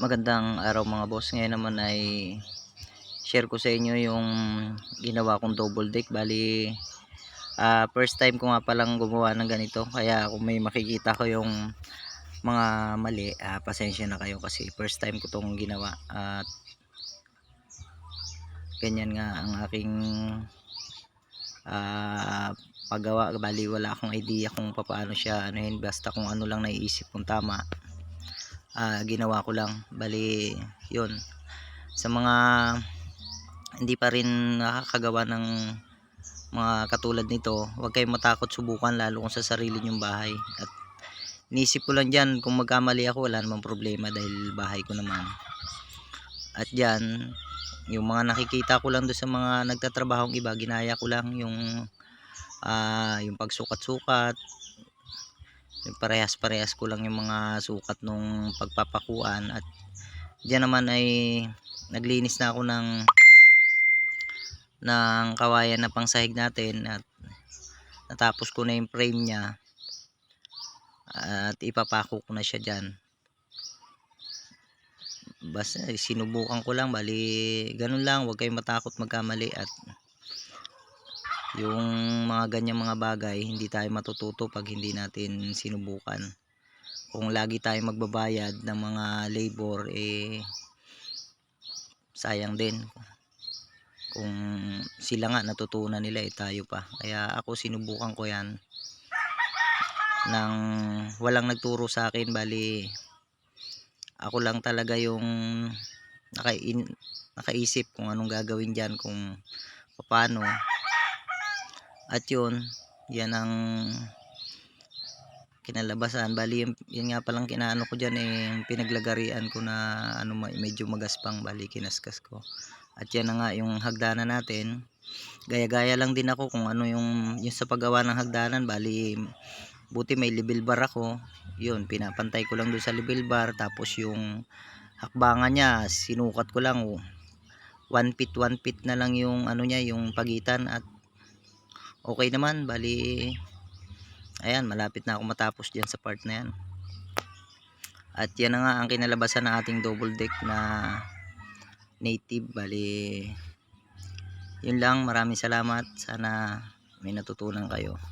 Magandang araw mga boss. Ngayon naman ay share ko sa inyo yung ginawa kong double deck. Bali, first time ko nga palang gumawa ng ganito. Kaya kung may makikita ko yung mga mali, pasensya na kayo kasi first time ko tong ginawa. At ganyan nga ang aking paggawa. Bali, wala akong idea kung paano siya anuhin. Basta kung ano lang naiisip kong tama, ginawa ko lang. Bali, yun. Sa mga hindi pa rin nakakagawa ng mga katulad nito, huwag kayong matakot subukan, lalo kung sa sarili nyong bahay. At inisip ko lang dyan, kung magkamali ako wala namang problema dahil bahay ko naman. At dyan, yung mga nakikita ko lang doon sa mga nagtatrabahong iba, ginaya ko lang yung pagsukat-sukat. Parehas-parehas ko lang yung mga sukat nung pagpapakuan. At dyan naman ay naglinis na ako ng kawayan na pangsahig natin at natapos ko na yung frame nya at ipapako ko na siya dyan. Basta sinubukan ko lang, bali ganun lang, huwag kayong matakot magkamali. At yung mga ganyang mga bagay hindi tayo matututo pag hindi natin sinubukan. Kung lagi tayo magbabayad ng mga labor, sayang din. Kung sila nga natutunan nila, tayo pa. Kaya ako sinubukan ko yan nang walang nagturo sa akin. Bali ako lang talaga yung nakaisip kung anong gagawin dyan, kung paano. At yun, yan ang kinalabasan. Bali yun nga palang kinaano ko dyan, yung pinaglagarian ko na medyo magaspang. Bali kinaskas ko. At yan na nga yung hagdanan natin. Gaya-gaya lang din ako kung ano yung sa paggawa ng hagdanan. Bali buti may level bar ako. Yun, pinapantay ko lang doon sa level bar. Tapos yung hakbangan niya, sinukat ko lang. 1 feet na lang yung niya, yung pagitan. At okay naman. Bali ayan, malapit na ako matapos dyan sa part na yan. At yan na nga ang kinalabasan ng ating double deck na native. Bali yun lang, maraming salamat, sana may natutunan kayo.